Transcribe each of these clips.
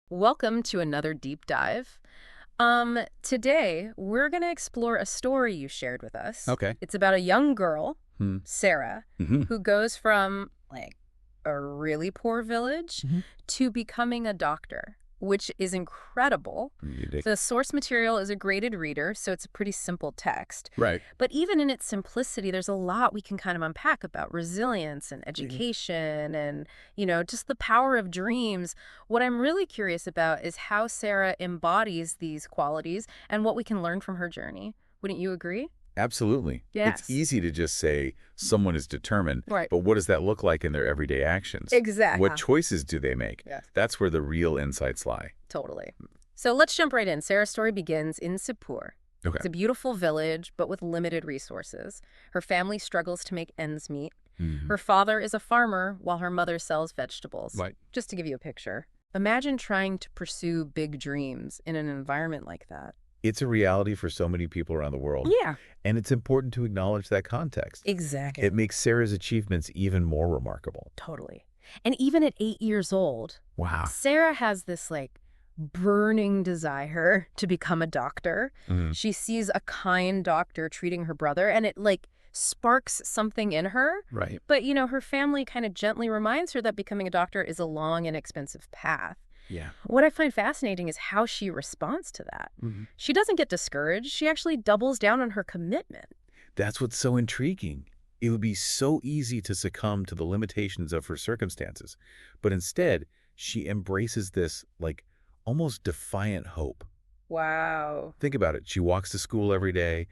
Welcome to another deep dive. Today we're going to explore a story you shared with us. Okay. It's about a young girl, Hmm. Sarah, Mm-hmm. who goes from like a really poor village Mm-hmm. to becoming a doctor, which is incredible. The source material is a graded reader, so it's a pretty simple text. Right. But even in its simplicity, there's a lot we can kind of unpack about resilience and education and, just the power of dreams. What I'm really curious about is how Sarah embodies these qualities and what we can learn from her journey. Wouldn't you agree? Absolutely. It's Yes. easy to just say someone is determined, Right. but what does that look like in their everyday actions? Exactly. What choices do they make? Yes. That's where the real insights lie. Totally. So let's jump right in. Sarah's story begins in Sipur. Okay. It's a beautiful village, but with limited resources. Her family struggles to make ends meet. Mhm. Her father is a farmer while her mother sells vegetables. Right. Just to give you a picture. Imagine trying to pursue big dreams in an environment like that. It's a reality for so many people around the world, Yeah. and it's important to acknowledge that context. Exactly. It makes Sarah's achievements even more remarkable. Totally. And even at 8 years old, Wow. Sarah has this burning desire to become a doctor. Mhm. She sees a kind doctor treating her brother, and it sparks something in her. Right. But, her family kind of gently reminds her that becoming a doctor is a long and expensive path. Yeah. What I find fascinating is how she responds to that. Mhm. She doesn't get discouraged. She actually doubles down on her commitment. That's what's so intriguing. It would be so easy to succumb to the limitations of her circumstances, but instead, she embraces this, almost defiant hope. Wow. Think about it. She walks to school every day,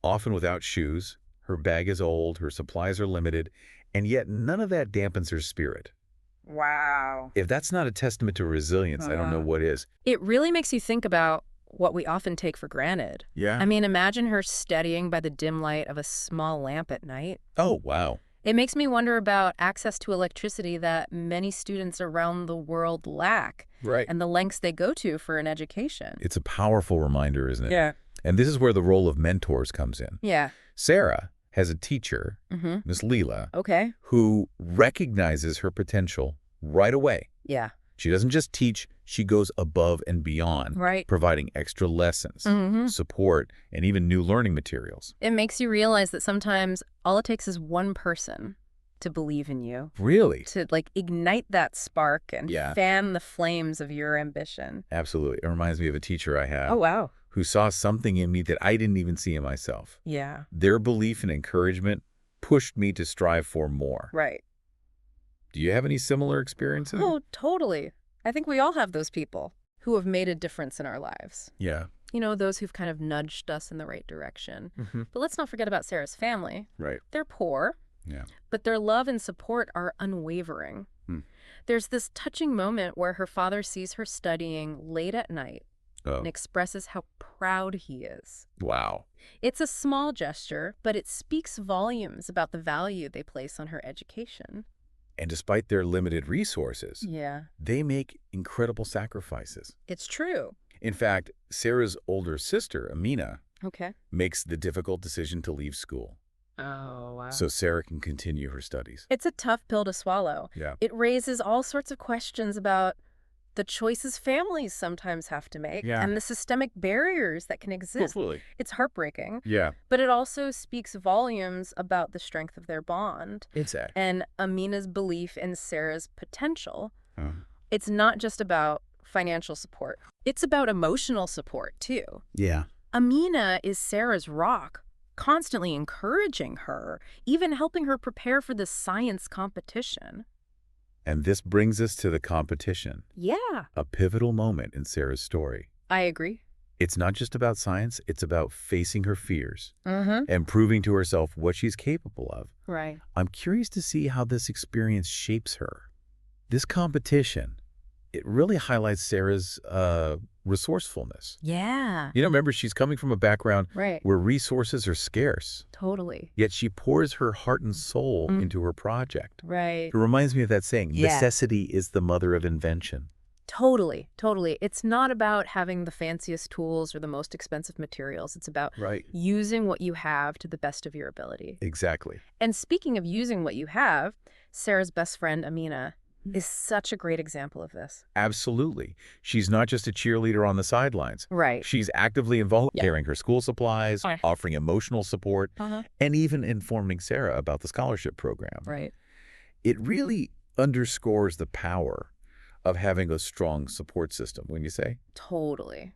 often without shoes. Her bag is old, her supplies are limited, and yet none of that dampens her spirit. Wow. If that's not a testament to resilience, I don't know what is. It really makes you think about what we often take for granted. Yeah. I mean, imagine her studying by the dim light of a small lamp at night. Oh, wow. It makes me wonder about access to electricity that many students around the world lack Right. and the lengths they go to for an education. It's a powerful reminder, isn't it? Yeah. And this is where the role of mentors comes in. Yeah. Sarah has a teacher, Mm-hmm. Miss Leela, Okay. who recognizes her potential right away. Yeah. She doesn't just teach, she goes above and beyond, Right. providing extra lessons, Mm-hmm. support, and even new learning materials. It makes you realize that sometimes all it takes is one person to believe in you, Really? to ignite that spark and Yeah. fan the flames of your ambition. Absolutely. It reminds me of a teacher I have Wow. who saw something in me that I didn't even see in myself. Yeah. Their belief and encouragement pushed me to strive for more. Right. Do you have any similar experiences? Oh, totally. I think we all have those people who have made a difference in our lives. Yeah. Those who've kind of nudged us in the right direction. Mm-hmm. But let's not forget about Sarah's family. Right. They're poor, Yeah. but their love and support are unwavering. Hmm. There's this touching moment where her father sees her studying late at night Oh, and expresses how proud he is. wow. It's a small gesture, but it speaks volumes about the value they place on her education. And despite their limited resources, Yeah, they make incredible sacrifices. it's true. In fact, Sarah's older sister, Amina, Okay. makes the difficult decision to leave school Oh, wow. so Sarah can continue her studies. It's a tough pill to swallow. Yeah. It raises all sorts of questions about the choices families sometimes have to make Yeah. and the systemic barriers that can exist. Absolutely. It's heartbreaking, Yeah. but it also speaks volumes about the strength of their bond It's that. and Amina's belief in Sarah's potential. Uh, It's not just about financial support. It's about emotional support, too. yeah. Amina is Sarah's rock, constantly encouraging her, even helping her prepare for the science competition. And this brings us to the competition, Yeah, a pivotal moment in Sarah's story. I agree. It's not just about science, it's about facing her fears Mm-hmm. and proving to herself what she's capable of. Right. I'm curious to see how this experience shapes her. This competition, it really highlights Sarah's resourcefulness. Yeah, Remember, she's coming from a background right. where resources are scarce, Totally. yet she pours her heart and soul Mm. into her project. Right. It reminds me of that saying, Yeah. necessity is the mother of invention. Totally. It's not about having the fanciest tools or the most expensive materials. It's about Right. using what you have to the best of your ability. Exactly. And speaking of using what you have, Sarah's best friend, Amina, is such a great example of this. Absolutely. She's not just a cheerleader on the sidelines. Right. She's actively involved, Yeah. carrying her school supplies, Okay. offering emotional support, Uh-huh. and even informing Sarah about the scholarship program. Right. It really underscores the power of having a strong support system, wouldn't you say? Totally.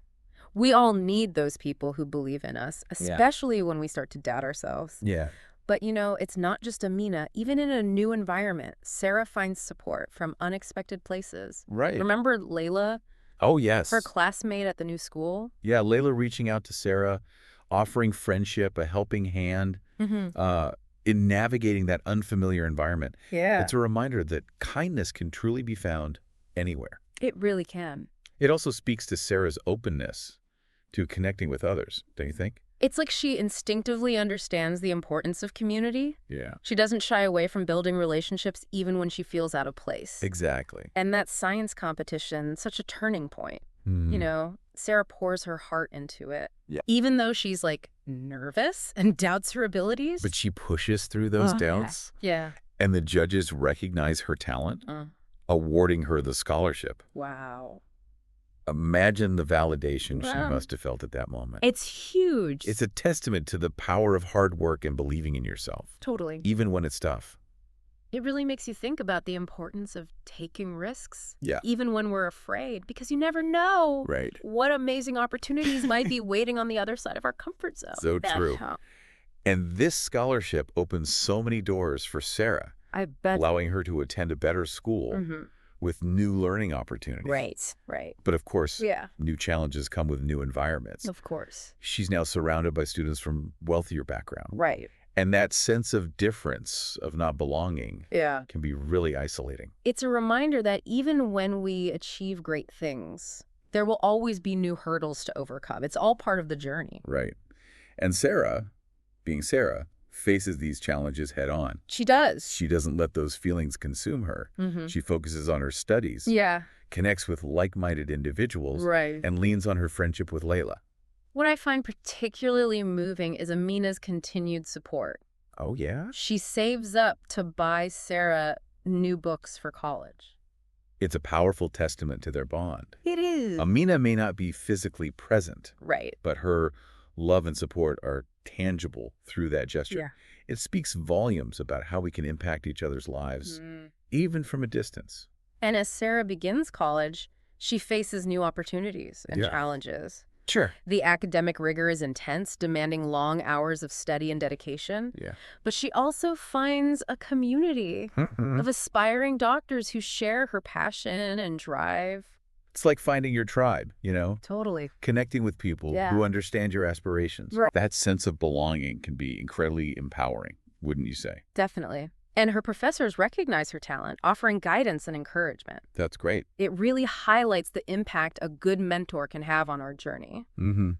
We all need those people who believe in us, Yeah. especially when we start to doubt ourselves. Yeah. But it's not just Amina. Even in a new environment, Sarah finds support from unexpected places. Right. Remember Layla, Oh, her yes. classmate at the new school? Yeah, Layla reaching out to Sarah, offering friendship, a helping hand, Mm-hmm. uh, in navigating that unfamiliar environment. Yeah. It's a reminder that kindness can truly be found anywhere. It really can. It also speaks to Sarah's openness to connecting with others, don't you think? It's like she instinctively understands the importance of community. Yeah. She doesn't shy away from building relationships even when she feels out of place. Exactly. And that science competition, such a turning point. Hmm. Sarah pours her heart into it. Yeah. Even though she's nervous and doubts her abilities. But she pushes through those doubts, Yeah. and the judges recognize her talent, awarding her the scholarship. Wow. Imagine the validation she Wow. must have felt at that moment. It's huge. It's a testament to the power of hard work and believing in yourself, Totally. even when it's tough. It really makes you think about the importance of taking risks. Yeah. Even when we're afraid, because you never know Right. what amazing opportunities might be waiting on the other side of our comfort zone. So true. And this scholarship opens so many doors for Sarah, I bet. allowing her to attend a better school with new learning opportunities. Right. But of course, Yeah. new challenges come with new environments. Of course. She's now surrounded by students from wealthier backgrounds. Right. And that sense of difference, of not belonging, Yeah. can be really isolating. It's a reminder that even when we achieve great things, there will always be new hurdles to overcome. It's all part of the journey. Right. And Sarah, being Sarah, faces these challenges head on. She does. She doesn't let those feelings consume her. She focuses on her studies, Yeah. connects with like-minded individuals, Right. and leans on her friendship with Layla. What I find particularly moving is Amina's continued support. Oh, yeah? She saves up to buy Sarah new books for college. It's a powerful testament to their bond. It is. Amina may not be physically present, Right. but her love and support are tangible through that gesture. Yeah. It speaks volumes about how we can impact each other's lives, even from a distance. And as Sarah begins college, she faces new opportunities and Yeah. challenges. Sure. The academic rigor is intense, demanding long hours of study and dedication. Yeah. But she also finds a community of aspiring doctors who share her passion and drive. It's like finding your tribe, Totally. connecting with people Yeah. who understand your aspirations. Right. That sense of belonging can be incredibly empowering, wouldn't you say? Definitely. And her professors recognize her talent, offering guidance and encouragement. That's great. It really highlights the impact a good mentor can have on our journey,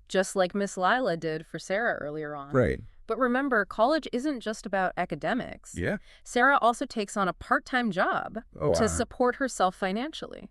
just like Miss Lila did for Sarah earlier on. Right. But remember, college isn't just about academics. Yeah. Sarah also takes on a part-time job to support herself financially.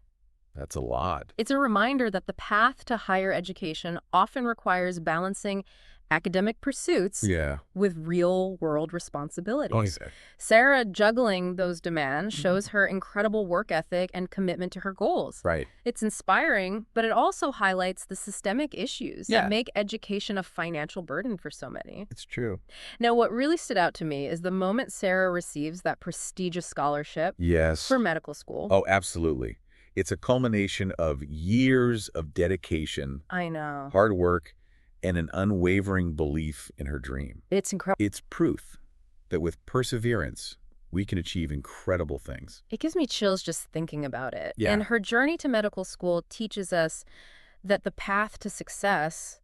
That's a lot. It's a reminder that the path to higher education often requires balancing academic pursuits with real-world responsibilities. Sarah juggling those demands shows her incredible work ethic and commitment to her goals. Right. It's inspiring, but it also highlights the systemic issues that make education a financial burden for so many. It's true. Now, what really stood out to me is the moment Sarah receives that prestigious scholarship Yes. for medical school. Oh, absolutely. It's a culmination of years of dedication, I know. hard work, and an unwavering belief in her dream. It's incredible. It's proof that with perseverance, we can achieve incredible things. It gives me chills just thinking about it. Yeah. And her journey to medical school teaches us that the path to success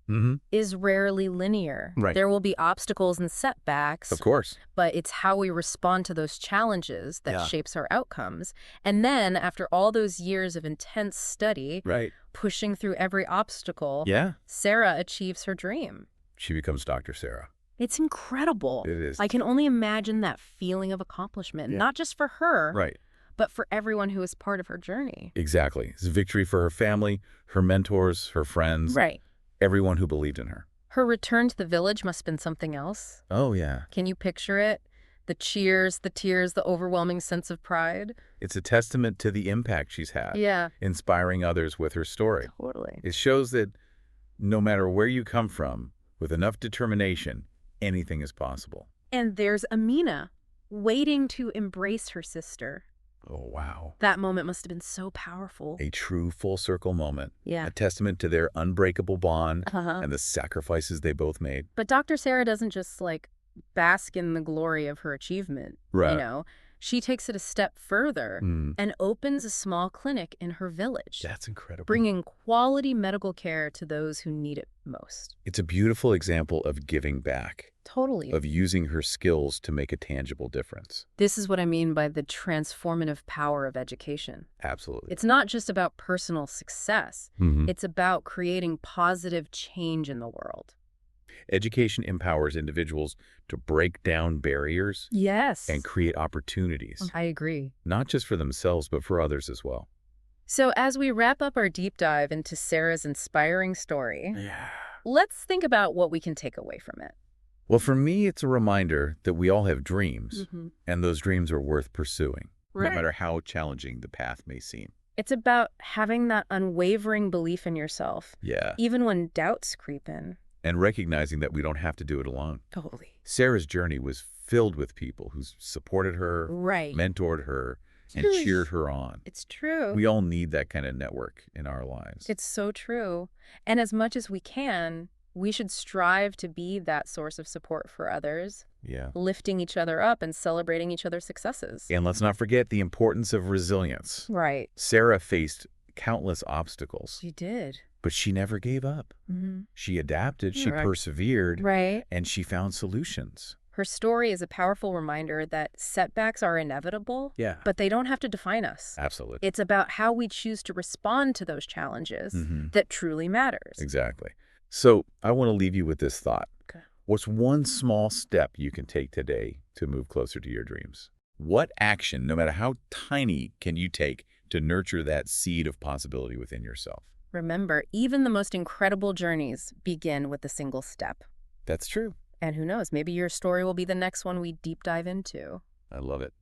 is rarely linear. Right. There will be obstacles and setbacks, Of course. but it's how we respond to those challenges that shapes our outcomes. And then, after all those years of intense study, Right. pushing through every obstacle, Yeah. Sarah achieves her dream. She becomes Dr. Sarah. It's incredible. It is. I can only imagine that feeling of accomplishment, not just for her, Right. but for everyone who is part of her journey. Exactly. It's a victory for her family, her mentors, her friends, Right. everyone who believed in her. Her return to the village must have been something else. Oh, yeah. Can you picture it? The cheers, the tears, the overwhelming sense of pride. It's a testament to the impact she's had, Yeah, inspiring others with her story. totally. It shows that no matter where you come from, with enough determination, anything is possible. And there's Amina, waiting to embrace her sister. Oh, wow. That moment must have been so powerful. A true full circle moment, Yeah. a testament to their unbreakable bond Uh-huh. and the sacrifices they both made. But Dr. Sarah doesn't just, like, bask in the glory of her achievement, Right. you know? She takes it a step further and opens a small clinic in her village, That's incredible. bringing quality medical care to those who need it most. It's a beautiful example of giving back, Totally. of using her skills to make a tangible difference. This is what I mean by the transformative power of education. Absolutely. It's not just about personal success. Mhm. It's about creating positive change in the world. Education empowers individuals to break down barriers Yes. and create opportunities, I agree. not just for themselves, but for others as well. So as we wrap up our deep dive into Sarah's inspiring story, Yeah. let's think about what we can take away from it. Well, for me, it's a reminder that we all have dreams, Mm-hmm. and those dreams are worth pursuing, Right. no matter how challenging the path may seem. It's about having that unwavering belief in yourself, Yeah. even when doubts creep in. And recognizing that we don't have to do it alone. Totally. Sarah's journey was filled with people who supported her, Right. mentored her, and Really? cheered her on. It's true. We all need that kind of network in our lives. It's so true. And as much as we can, we should strive to be that source of support for others, Yeah. lifting each other up and celebrating each other's successes. And let's not forget the importance of resilience. Right. Sarah faced countless obstacles, She did. but she never gave up. Mm-hmm. She adapted, she Right. persevered, Right. and she found solutions. Her story is a powerful reminder that setbacks are inevitable, Yeah. but they don't have to define us. Absolutely. It's about how we choose to respond to those challenges Mhm. that truly matters. Exactly. So I want to leave you with this thought. Okay. What's one small step you can take today to move closer to your dreams? What action, no matter how tiny, can you take to nurture that seed of possibility within yourself? Remember, even the most incredible journeys begin with a single step. That's true. And who knows, maybe your story will be the next one we deep dive into. I love it.